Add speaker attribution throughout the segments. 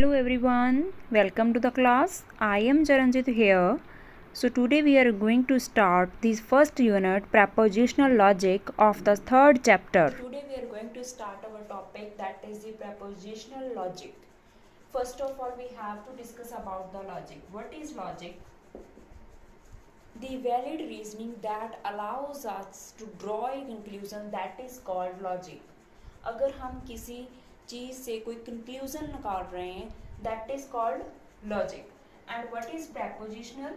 Speaker 1: Hello everyone, welcome to the class. I am Charanjit here. So today we are going to start this first unit, prepositional logic of the third chapter.
Speaker 2: Today we are going to start our topic, that is the prepositional logic. First of all, we have to discuss about the logic. What is logic? The valid reasoning that allows us to draw a conclusion, that is called logic. अगर हम किसी चीज से कोई conclusion निकाल रहे हैं, that is called logic. And what is prepositional?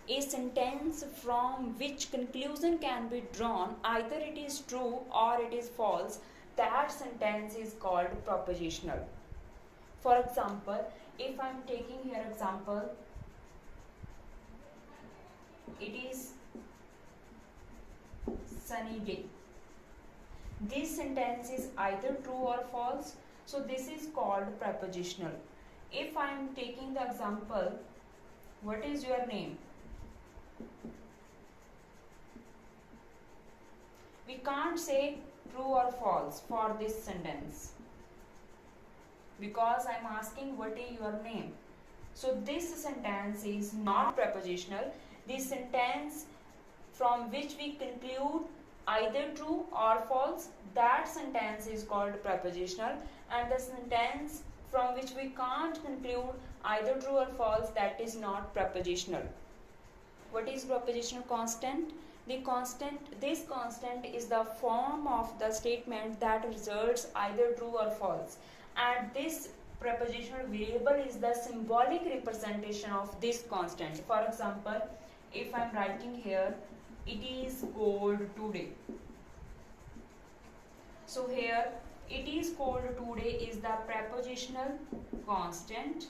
Speaker 2: A sentence from which conclusion can be drawn, either it is true or it is false, that sentence is called propositional. For example, if I am taking here example, it is sunny day. This sentence is either true or false, so this is called prepositional. If I am taking the example, what is your name? We can't say true or false for this sentence because I'm asking what is your name. So this sentence is not prepositional. This sentence from which we conclude either true or false, that sentence is called prepositional. And the sentence from which we can't conclude either true or false, that is not prepositional. What is prepositional constant? This constant is the form of the statement that results either true or false, and this prepositional variable is the symbolic representation of this constant. For example, if I am writing here, it is cold today. So here, it is cold today is the prepositional constant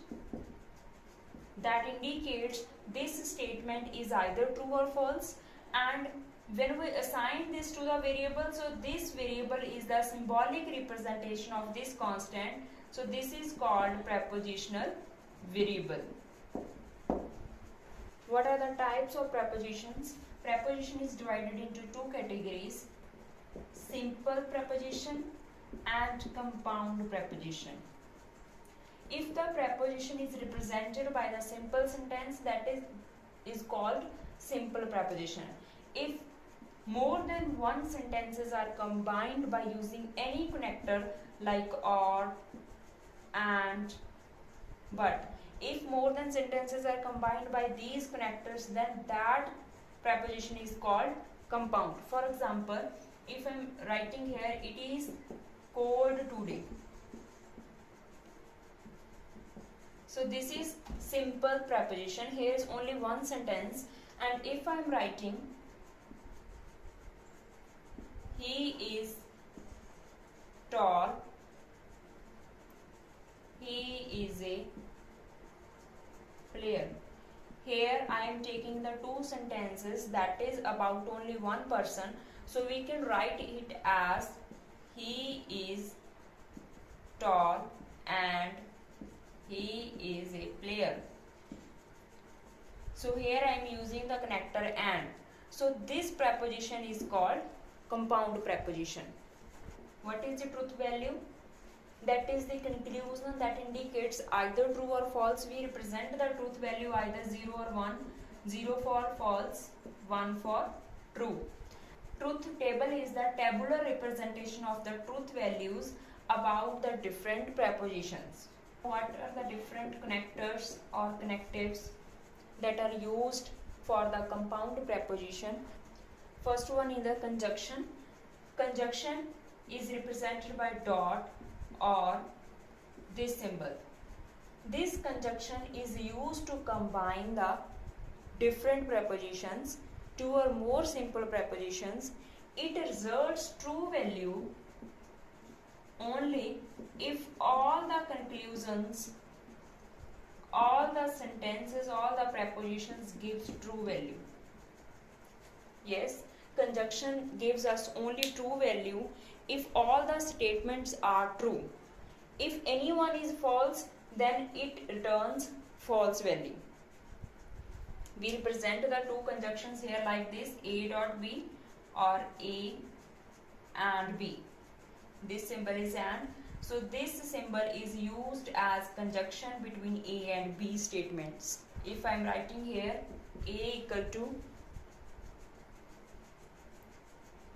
Speaker 2: that indicates this statement is either true or false. And when we assign this to the variable, so this variable is the symbolic representation of this constant, so this is called prepositional variable. What are the types of prepositions? Preposition is divided into two categories: simple preposition and compound preposition. If the preposition is represented by the simple sentence, that is called simple preposition. If more than one sentences are combined by using any connector like or, and, but, if more than sentences are combined by these connectors, then that preposition is called compound. For example, if I am writing here, it is cold today. So this is simple preposition. Here is only one sentence. And if I am writing, he is tall, he is a player. Here I am taking the two sentences that is about only one person. So we can write it as he is tall and he is a player. So here I am using the connector and. So this preposition is called compound preposition. What is the truth value? That is the conclusion that indicates either true or false. We represent the truth value either 0 or 1. 0 for false, 1 for true. Truth table is the tabular representation of the truth values about the different prepositions. What are the different connectors or connectives that are used for the compound preposition? First one is the conjunction. Conjunction is represented by dot or this symbol. This conjunction is used to combine the different prepositions, two or more simple prepositions. It results true value only if all the conclusions, all the sentences, all the prepositions gives true value. Yes, conjunction gives us only true value if all the statements are true. If any one is false, then it returns false value. We represent the two conjunctions here like this: A dot B or A and B. This symbol is and. So this symbol is used as conjunction between A and B statements. If I am writing here A equal to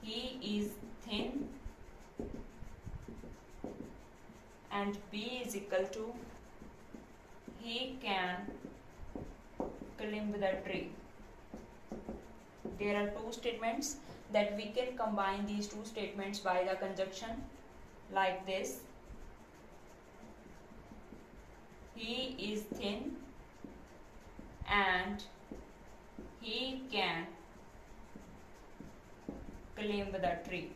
Speaker 2: he is thin and B is equal to he can climb the tree. There are two statements that we can combine these two statements by the conjunction like this. He is thin and he can climb the tree.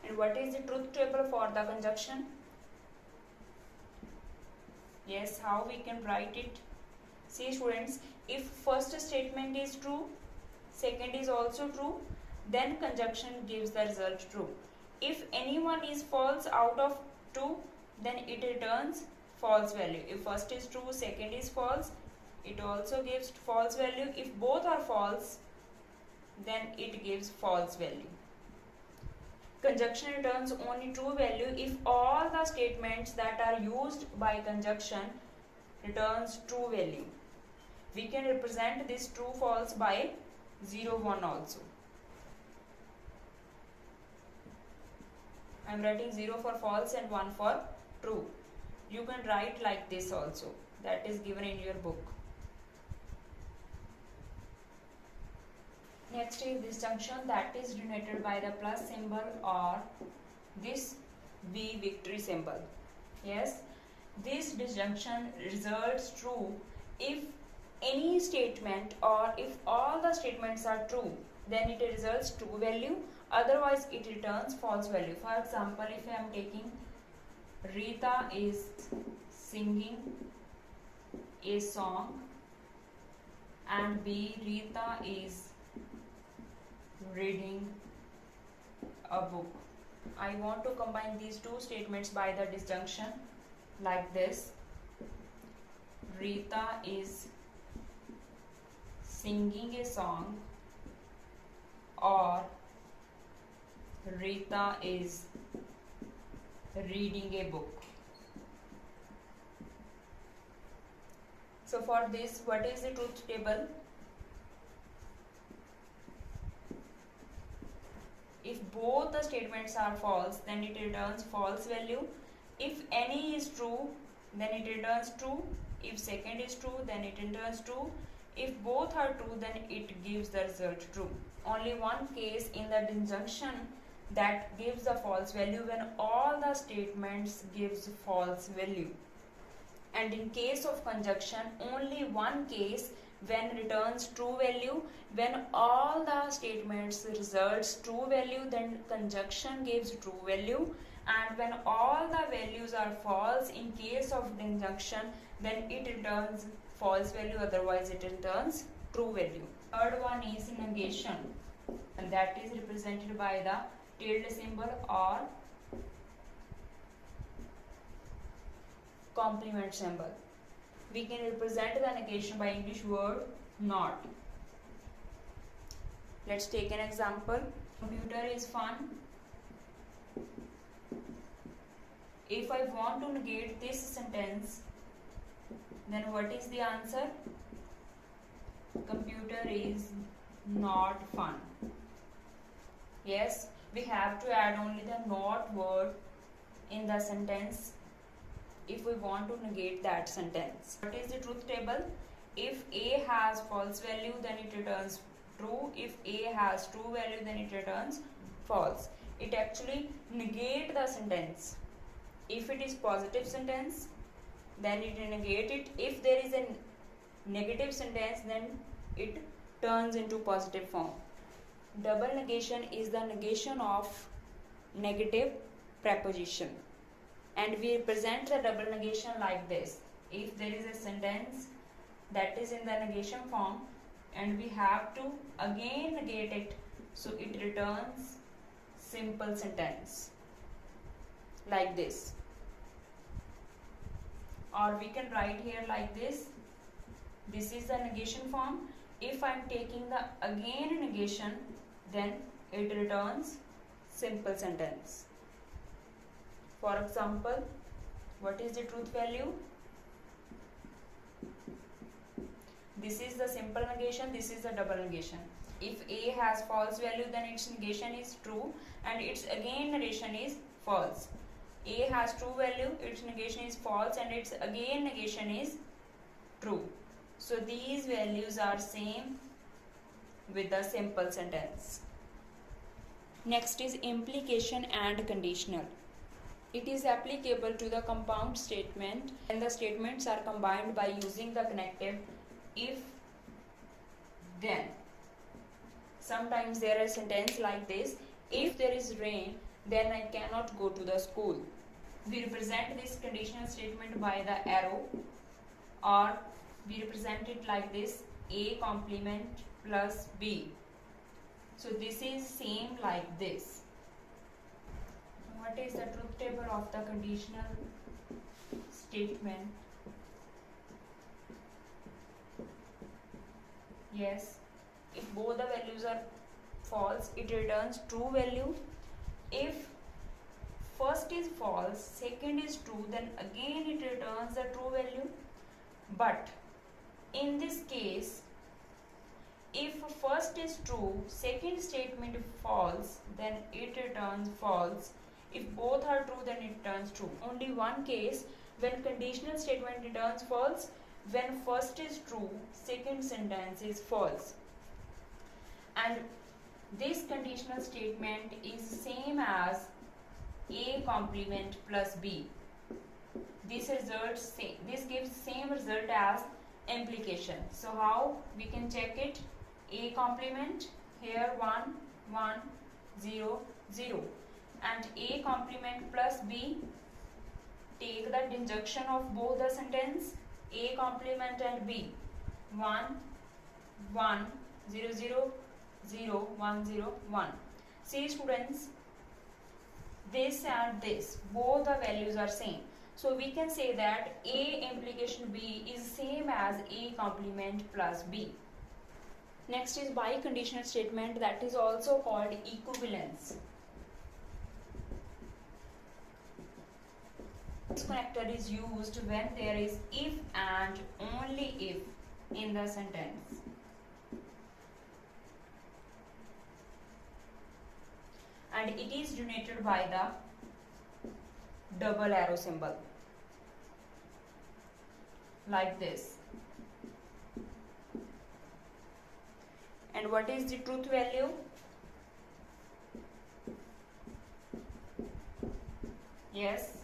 Speaker 2: And what is the truth table for the conjunction? Yes, how we can write it? See students, if first statement is true, second is also true, then conjunction gives the result true. If any one is false out of two, then it returns false value. If first is true, second is false, it also gives false value. If both are false, then it gives false value. Conjunction returns only true value if all the statements that are used by conjunction returns true value. We can represent this true false by 0 1 also. I am writing 0 for false and 1 for true. You can write like this also, that is given in your book. Next is disjunction, that is denoted by the plus symbol or this V victory symbol. Yes, this disjunction results true if any statement or if all the statements are true, then it results true value, otherwise it returns false value. For example, if I am taking Rita is singing a song and B, Rita is reading a book. I want to combine these two statements by the disjunction like this. Rita is singing a song or Rita is reading a book. So for this, what is the truth table? If both the statements are false, then it returns false value. If any is true, then it returns true. If second is true, then it returns true. If both are true, then it gives the result true. Only one case in the disjunction that gives the false value, when all the statements gives false value. And in case of conjunction, only one case when returns true value. When all the statements results true value, then conjunction gives true value. And when all the values are false in case of disjunction, then it returns false value, otherwise it returns true value. Third one is negation, and that is represented by the tilde symbol or complement symbol. We can represent the negation by English word not. Let's take an example. Computer is fun. If I want to negate this sentence, then what is the answer? Computer is not fun. Yes, we have to add only the not word in the sentence if we want to negate that sentence. What is the truth table? If A has false value, then it returns true. If A has true value, then it returns false. It actually negates the sentence. If it is positive sentence, then it negate it. If there is a negative sentence, then it turns into positive form. Double negation is the negation of negative preposition, and we represent the double negation like this. If there is a sentence that is in the negation form and we have to again negate it, so it returns simple sentence like this. Or we can write here like this. This is the negation form. If I am taking the again negation, then it returns simple sentence. For example, what is the truth value? This is the simple negation, this is the double negation. If A has false value, then its negation is true and its again negation is false. A has true value, its negation is false and its again negation is true. So these values are same with the simple sentence. Next is implication and conditional. It is applicable to the compound statement and the statements are combined by using the connective if then. Sometimes there is a sentence like this: if there is rain, then I cannot go to the school. We represent this conditional statement by the arrow, or we represent it like this: A complement plus B. So this is same like this. What is the truth table of the conditional statement? Yes, if both the values are false, it returns true value. If first is false, second is true, then again it returns the true value. But in this case, if first is true, second statement false, then it returns false. If both are true, then it returns true. Only one case when conditional statement returns false, when first is true, second sentence is false. And this conditional statement is same as A complement plus B. This gives same result as implication. So how we can check it? A complement, here 1 1 0 0, and A complement plus B, take the disjunction of both the sentence A complement and B, 1 1 0 0 0 1 0 1. See students, this and this, both the values are same. So we can say that A implication B is same as A complement plus B. Next is biconditional statement, that is also called equivalence. This connector is used when there is if and only if in the sentence. And it is denoted by the double arrow symbol like this. And what is the truth value? Yes,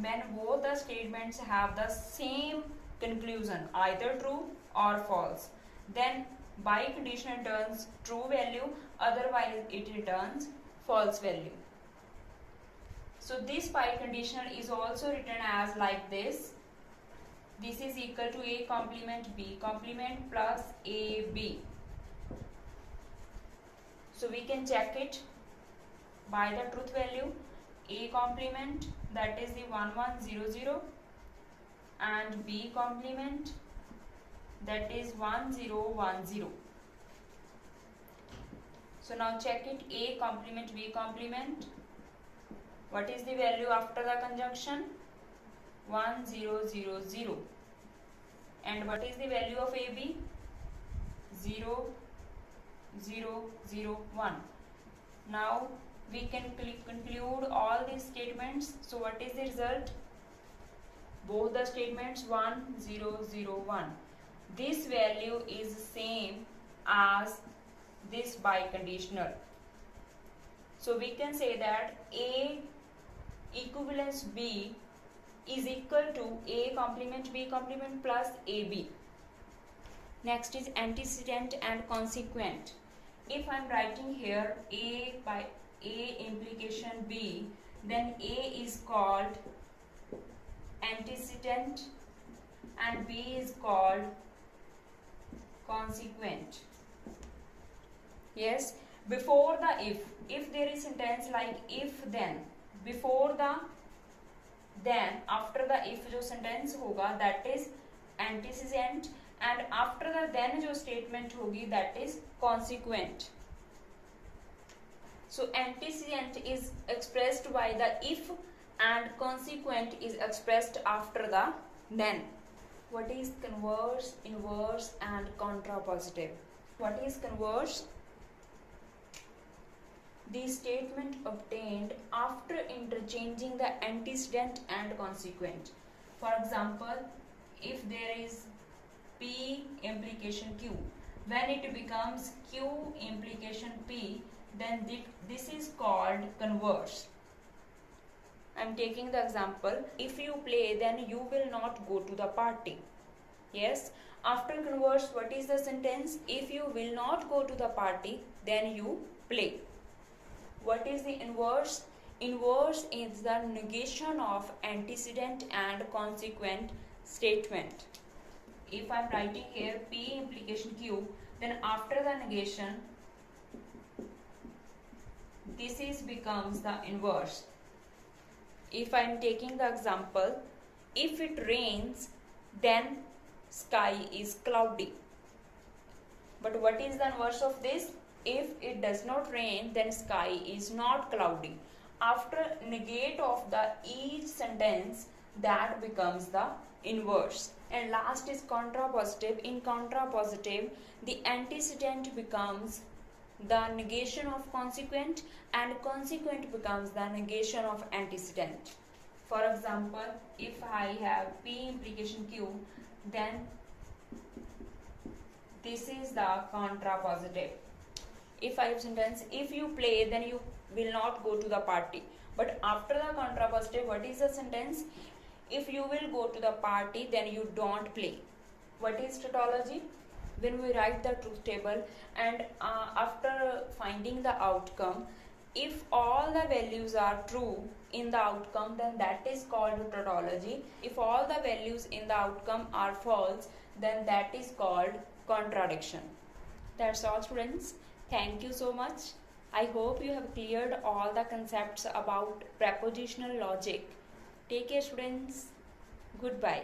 Speaker 2: when both the statements have the same conclusion, either true or false, then biconditional returns true value, otherwise it returns false value. So this biconditional is also written as like this. This is equal to A complement B complement plus AB. So we can check it by the truth value. A complement, that is the 1 1 0 0, and B complement, that is 1 0 1 0. So now check it: A complement B complement. What is the value after the conjunction? 1 0 0 0. And what is the value of AB? 0 0 0 1. Now we can conclude all these statements. So what is the result? Both the statements 1 0 0 1. This value is same as this biconditional. So we can say that A equivalence B is equal to A complement B complement plus AB. Next is antecedent and consequent. If I am writing here A by A implication B, then A is called antecedent and B is called consequent. Yes, before the if there is sentence like if then, before the then, after the if जो sentence होगा that is antecedent, and after the then जो statement होगी that is consequent. So antecedent is expressed by the if and consequent is expressed after the then. What is converse, inverse and contrapositive? What is converse? The statement obtained after interchanging the antecedent and consequent. For example, if there is P implication Q, when it becomes Q implication P, then this is called converse. I am taking the example, if you play then you will not go to the party. Yes, after converse, what is the sentence? If you will not go to the party, then you play. What is the inverse? Inverse is the negation of antecedent and consequent statement. If I am writing here P implication Q, then after the negation, this is becomes the inverse. If I am taking the example, if it rains, then sky is cloudy. But what is the inverse of this? If it does not rain, then sky is not cloudy. After negate of the each sentence, that becomes the inverse. And last is contrapositive. In contrapositive, the antecedent becomes the negation of consequent and consequent becomes the negation of antecedent. For example, if I have P implication Q, then this is the contrapositive. If I have sentence, if you play then you will not go to the party. But after the contrapositive, what is the sentence? If you will go to the party then you don't play. What is tautology? When we write the truth table and after finding the outcome, if all the values are true in the outcome, then that is called tautology. If all the values in the outcome are false, then that is called contradiction. That's all, students. Thank you so much. I hope you have cleared all the concepts about prepositional logic. Take care, students. Goodbye.